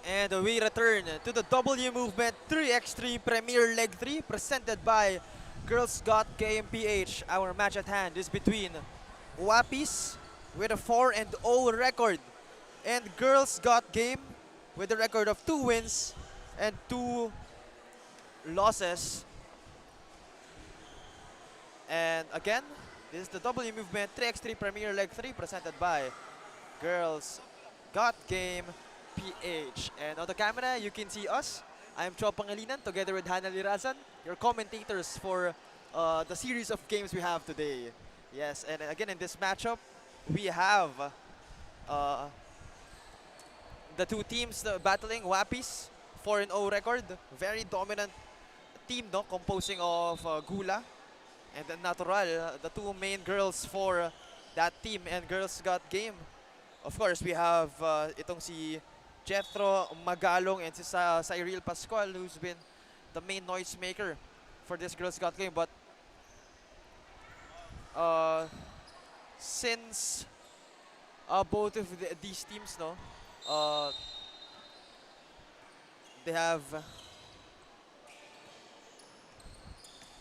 And we return to the W Movement 3x3 Premier Leg 3 presented by Girls Got Game PH. Our match at hand is between Wapis with a 4-0 record and Girls Got Game with a record of 2 wins and 2 losses. And again, this is the W Movement 3x3 Premier Leg 3 presented by Girls Got Game PH. And on the camera, you can see us. I'm Cho Pangilinan together with Hannah Lirazan, your commentators for the series of games we have today. Yes, and again in this matchup, we have uh, the two teams battling. Wapis, 4-0 record. Very dominant team, no? Composing of Gula and then Natural, the two main girls for that team. And Girls Got Game, of course, we have itong si Jethro Magalong and si Cyril Pascual, who's been the main noisemaker for this Girls Got Game. But since both of these teams, no, they have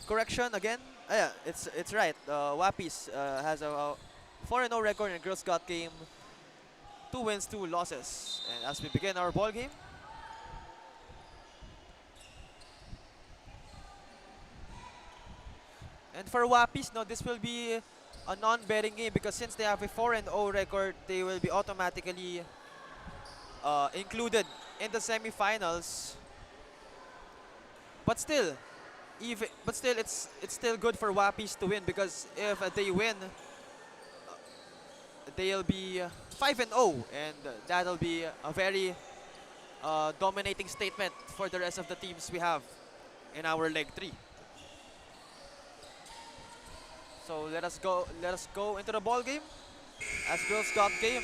correction again. Yeah, it's right. Wapis has a 4-0 record in Girls Got Game. 2 wins, 2 losses. And as we begin our ball game, and for Wapis, no, this will be a non-betting game because since they have a 4-0 record, they will be automatically included in the semifinals. But still, it's still good for Wapis to win because if they win, they'll be 5-0, and that'll be a very dominating statement for the rest of the teams we have in our leg 3. So let us go into the ball game. As Girls Got Game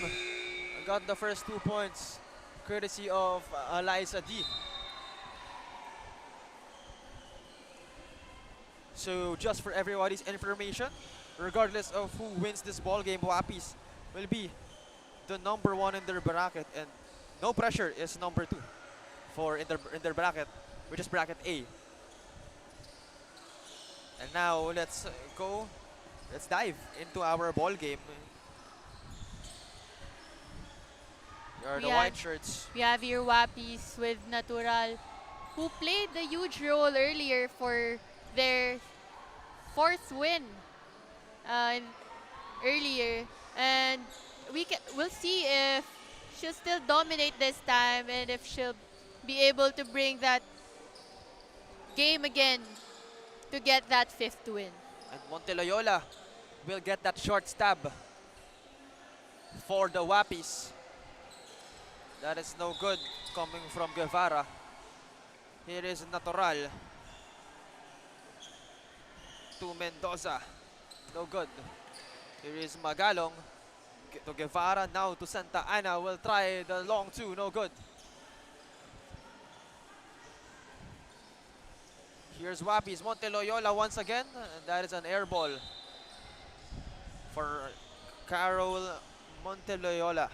got the first 2 points courtesy of Eliza D. So just for everybody's information, regardless of who wins this ball game, Wapis will be the number 1 in their bracket, and no pressure is number 2 for in their bracket, which is bracket A. And now let's dive into our ball game. Here are the white shirts. We have here Wapis with Natural, who played a huge role earlier for their 4th win earlier, and we'll see if she'll still dominate this time and if she'll be able to bring that game again to get that 5th win. And Monteloyola will get that short stab for the Wapis. That is no good coming from Guevara. Here is Natural to Mendoza. No good. Here is Magalong to Guevara. Now to Santa Ana. Will try the long 2. No good. Here's Wapis. Monteloyola once again. And that is an air ball for Carol Monteloyola.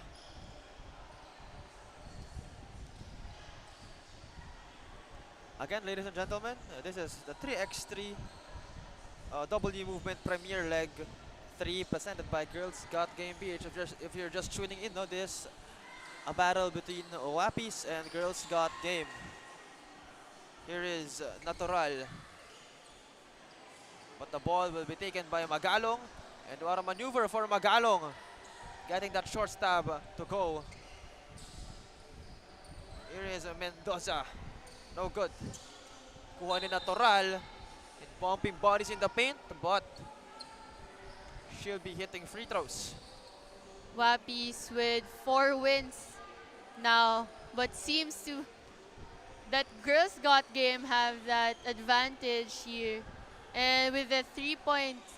Again, ladies and gentlemen, this is the 3x3 W Movement Premier Leg 3 presented by Girls Got Game PH. If you're just tuning in, no, this a battle between Wapis and Girls Got Game. Here is Natural. But the ball will be taken by Magalong. And what a maneuver for Magalong. Getting that short stab to go. Here is Mendoza. No good. Kuha ni Natural. And bumping bodies in the paint, but she'll be hitting free throws. Wapis with 4 wins now, but seems to that Girls Got Game have that advantage here, and with the 3 points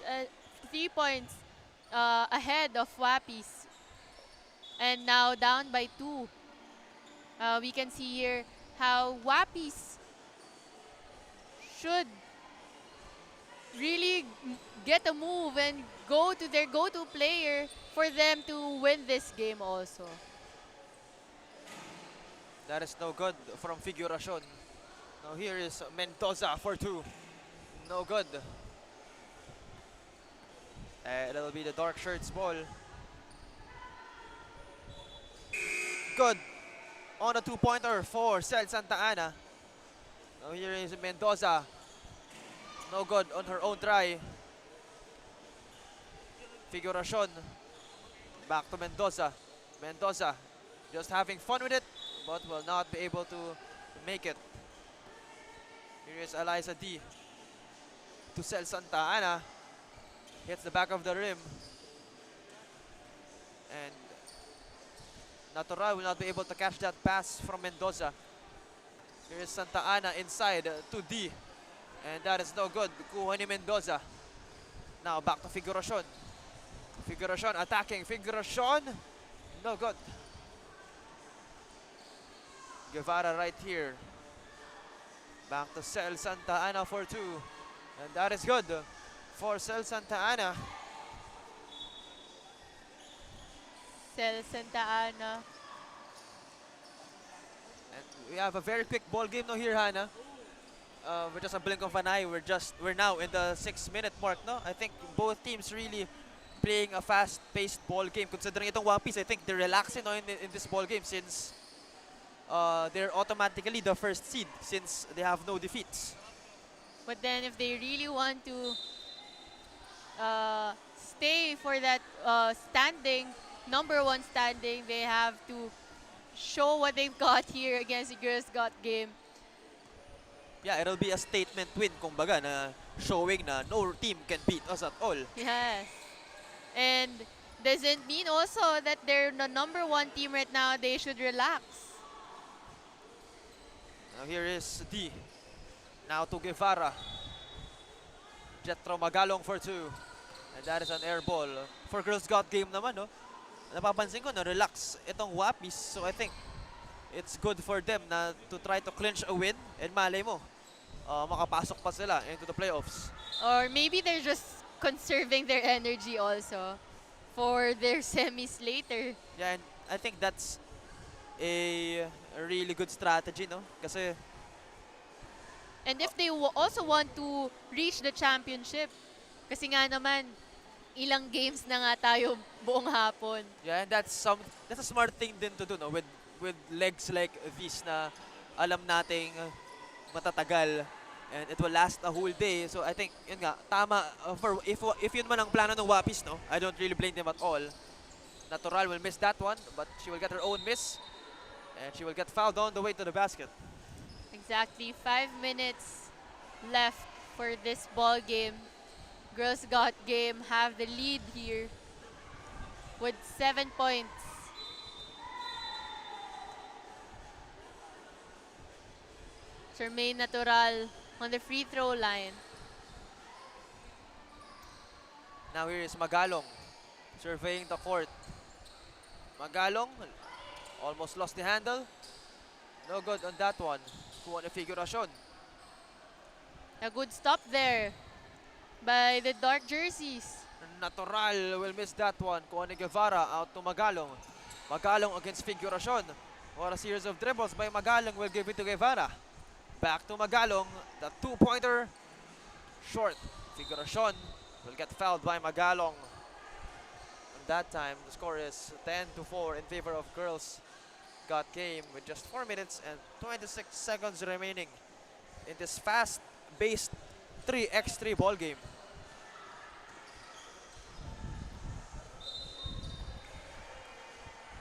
ahead of Wapis, and now down by 2. We can see here how Wapis should really get a move and go to their go-to player for them to win this game also. That is no good from Figuracion. Now here is Mendoza for 2. No good. It'll be the dark shirts ball. Good. On a 2-pointer for Cel Santa Ana. Now here is Mendoza. No good on her own try. Figuracion. Back to Mendoza. Mendoza just having fun with it, but will not be able to make it. Here is Eliza D. To Cel Santa Ana. Hits the back of the rim. And Natural will not be able to catch that pass from Mendoza. Here is Santa Ana inside to D. And that is no good. Kuha ni Mendoza. Now back to Figuracion. Figuracion attacking. Figuracion. No good. Guevara right here. Back to Cel Santa Ana for 2. And that is good for Cel Santa Ana. Cel Santa Ana. And we have a very quick ball game no here, Hannah. With just a blink of an eye, we're now in the 6-minute mark, no? I think both teams really playing a fast-paced ball game. Considering itong One Piece, I think they're relaxing no, in this ball game since they're automatically the first seed since they have no defeats. But then if they really want to stay for that standing, number 1 standing, they have to show what they've got here against the Girls Got Game. Yeah, it'll be a statement win, kumbaga, na showing na no team can beat us at all. Yes. And doesn't mean also that they're the number 1 team right now, they should relax. Now here is D. Now to Guevara. Jetro Magalong for 2. And that is an air ball. For Girls Got Game naman, no? Napapansin ko na relax itong Wapis. So I think it's good for them na to try to clinch a win. And malay mo, makapasok pa sila into the playoffs. Or maybe they're just conserving their energy also for their semis later. Yeah, and I think that's a really good strategy, no? Kasi And if they also want to reach the championship, kasi nga naman, ilang games na nga tayo buong hapon. yeah, and that's a smart thing din to do, no? With legs like this na alam nating matatagal and it will last a whole day. So I think yun nga tama for if yun man ang plano ng Wapis, no? I don't really blame them at all. Natural will miss that one, but she will get her own miss and she will get fouled on the way to the basket. Exactly 5 minutes left for this ball game. Girls Got Game have the lead here with 7 points. Jermaine Natural on the free throw line. Now here is Magalong surveying the court. Magalong almost lost the handle. No good on that one. Kuha ni Figuracion. A good stop there by the dark jerseys. Natural will miss that one. Kuha ni Guevara out to Magalong. Magalong against Figuracion. What a series of dribbles by Magalong will give it to Guevara. Back to Magalong. The 2-pointer. Short. Figuracion will get fouled by Magalong. And that time, the score is 10-4 in favor of Girls Got Game with just 4 minutes and 26 seconds remaining in this fast-based 3x3 ball game.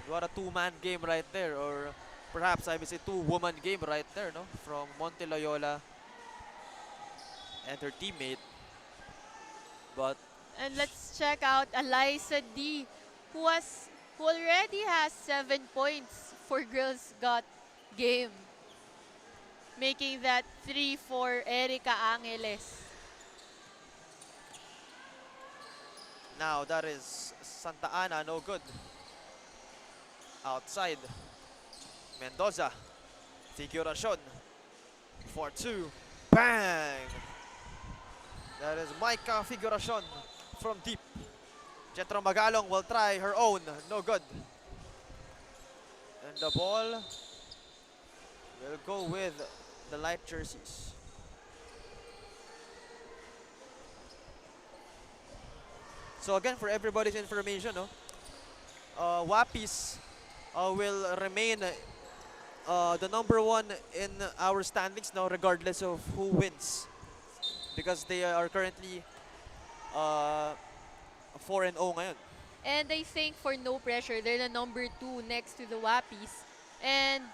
What a 2-man game right there, or perhaps I would say 2-woman game right there, no? From Monte Loyola and her teammate. But And let's check out Eliza D, who already has 7 points for Girls Got Game, making that 3 for Erica Angeles. now that is Santa Ana, no good. Outside. Mendoza. Figuracion. For 2. Bang! That is Micah Figuracion from deep. Jetro Magalong will try her own. No good. And the ball will go with the light jerseys. So again, for everybody's information, no, Wapis will remain the number one in our standings now, regardless of who wins, because they are currently 4-0 ngayon. And I think for no pressure, they're the number 2 next to the Wapis. And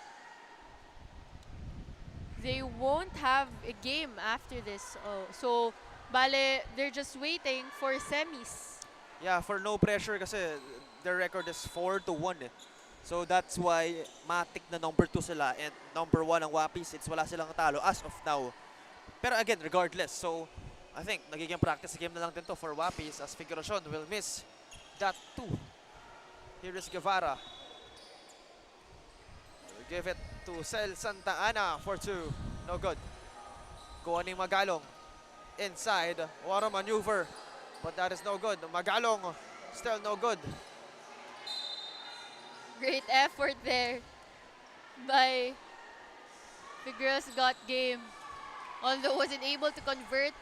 they won't have a game after this. So, bale, they're just waiting for semis. Yeah, for no pressure kasi their record is 4-1 eh. So that's why matik na number 2 sila and number 1 ang Wapis. It's wala silang talo as of now. Pero again, regardless, so I think nagiging practice game na lang din to for Wapis as Figuracion will miss that 2. Here is Guevara. Will give it to Cel Santa Ana for 2. No good. Kuha ni Magalong. Inside. What a maneuver. But that is no good. Magalong still no good. Great effort there by Figueroa's got game. Although wasn't able to convert,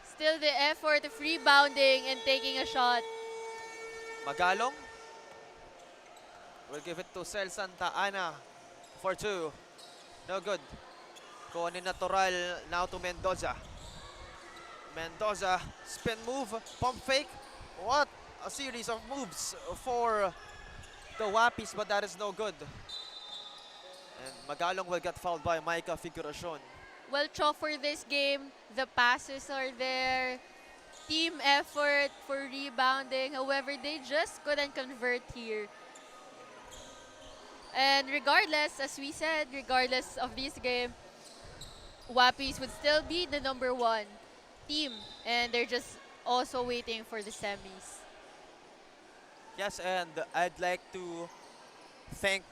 still the effort of rebounding and taking a shot. Magalong will give it to Cel Santa Ana for 2. No good. Kuha ni Natural now to Mendoza. Mendoza, spin move, pump fake. What a series of moves for the Wapis, but that is no good. And Magalong will get fouled by Micah Figuracion. Well, Cho, for this game, the passes are there, team effort for rebounding. However, they just couldn't convert here. And regardless, as we said, regardless of this game, Wapis would still be the number 1 team, and they're just also waiting for the semis. Yes, and I'd like to thank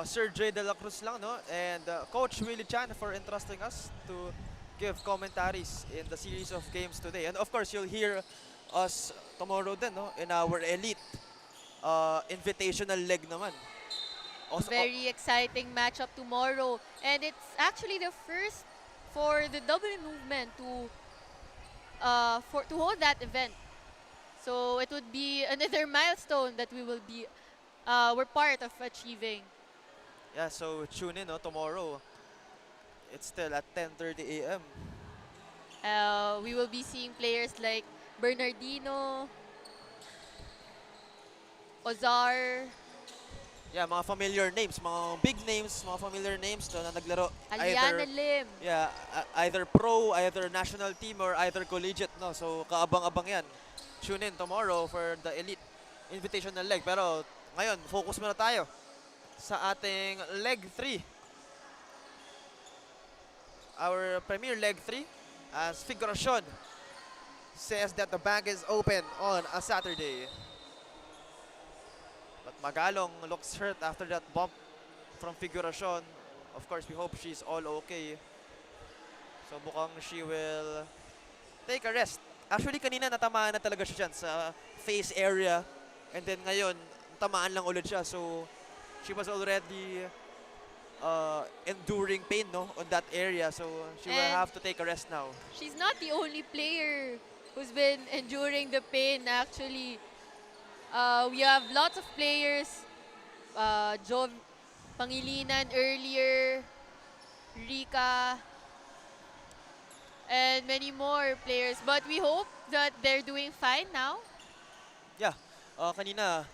Sir Jay De La Cruz lang, no? And Coach Willie Chan for entrusting us to give commentaries in the series of games today. And of course, you'll hear us tomorrow din, no? In our elite invitational leg naman. Also, Very exciting matchup tomorrow, and it's actually the first for the double movement to hold that event. So it would be another milestone that we will be we're part of achieving. yeah, so tune in, no? Tomorrow. It's still at 10:30 a.m. We will be seeing players like Bernardino, Ozar, Yeah, mga familiar names, mga big names, mga familiar names no, na naglaro Aliana Lim. yeah, either pro, either national team, or either collegiate, no? So, kaabang-abang yan. Tune in tomorrow for the Elite Invitational leg. Pero, ngayon, focus muna tayo sa ating leg 3. Our premier leg 3 as Figuracion says that the bank is open on a Saturday. But Magalong looks hurt after that bump from Figuracion. Of course, we hope she's all okay. So mukhang she will take a rest. Actually, kanina natamaan na talaga siya dyan sa face area. And then ngayon, tamaan lang ulit siya. So she was already enduring pain, no, on that area. So she will And have to take a rest now. she's not the only player who's been enduring the pain, actually. We have lots of players. Jov Pangilinan earlier, Rika, and many more players. But we hope that they're doing fine now. Yeah, kanina,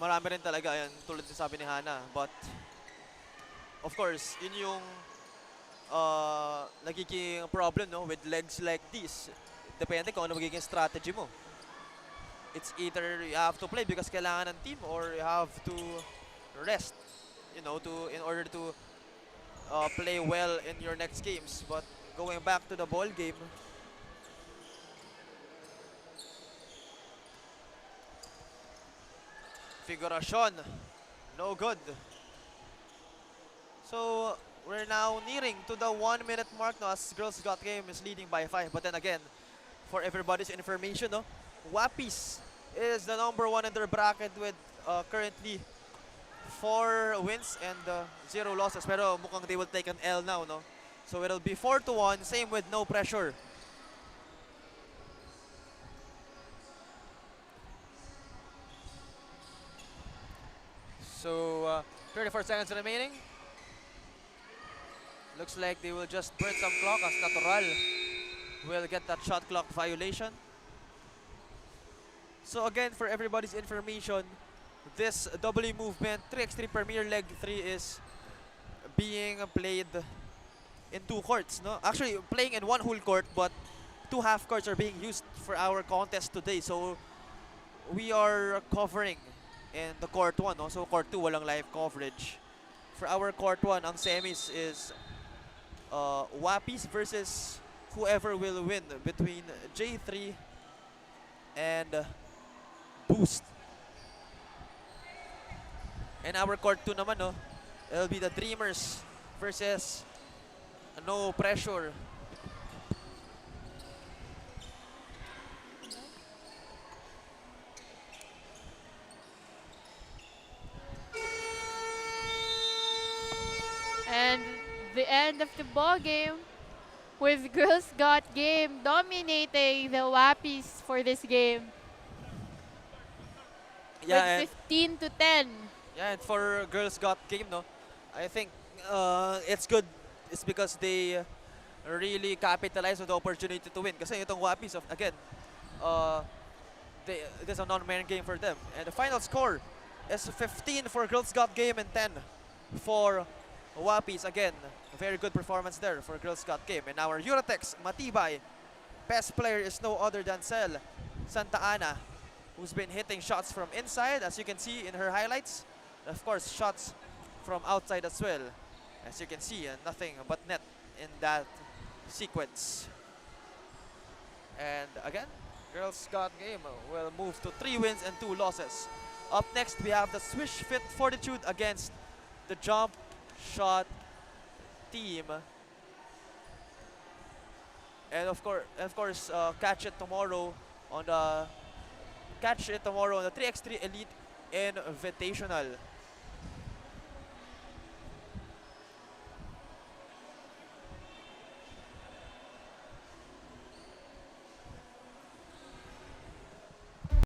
marami rin talaga yan, tulad ng sabi ni Hana. But, of course, yun yung nagiging problem, no, with legs like this. Depende kung ano magiging strategy mo. It's either you have to play because kailangan ng team, or you have to rest, you know, in order to play well in your next games. But going back to the ball game, Figuracion, no good. So we're now nearing to the 1 minute mark now as Girls Got Game is leading by 5. But then again, for everybody's information, no, Wapis is the number 1 in their bracket with currently 4 wins and 0 losses. Pero mukhang they will take an L now, no? So it'll be 4-1, same with no pressure. So 34 seconds remaining. Looks like they will just burn some clock as Natural will get that shot clock violation. So again, for everybody's information, this W movement 3x3 Premier Leg 3 is being played in 2 courts, no? Actually, playing in 1 whole court, but 2 half courts are being used for our contest today. So we are covering in the court 1, no? So court 2 walang live coverage. For our court 1, ang semis is Wapis versus whoever will win between J3 and Boost. And our court 2 naman, no? It'll be the Dreamers versus No Pressure. And the end of the ball game with Girls Got Game dominating the Wappies for this game Yeah, with 15 to 10. yeah, and for Girls Got Game, no, I think it's good. It's because they really capitalize on the opportunity to win. Kasi itong Wapis, again, this is a non-merit game for them. And the final score is 15 for Girls Got Game and 10 for Wapis. Again, a very good performance there for Girls Got Game. And our Eurotex Matibay best player is no other than Cel Santa Ana, who's been hitting shots from inside, as you can see in her highlights. Of course, shots from outside as well. As you can see, nothing but net in that sequence. And again, Girls Got Game will move to 3 wins and 2 losses. Up next, we have the Swish Fit Fortitude against the Jump Shot team. And of course, catch it tomorrow on the 3x3 Elite Invitational.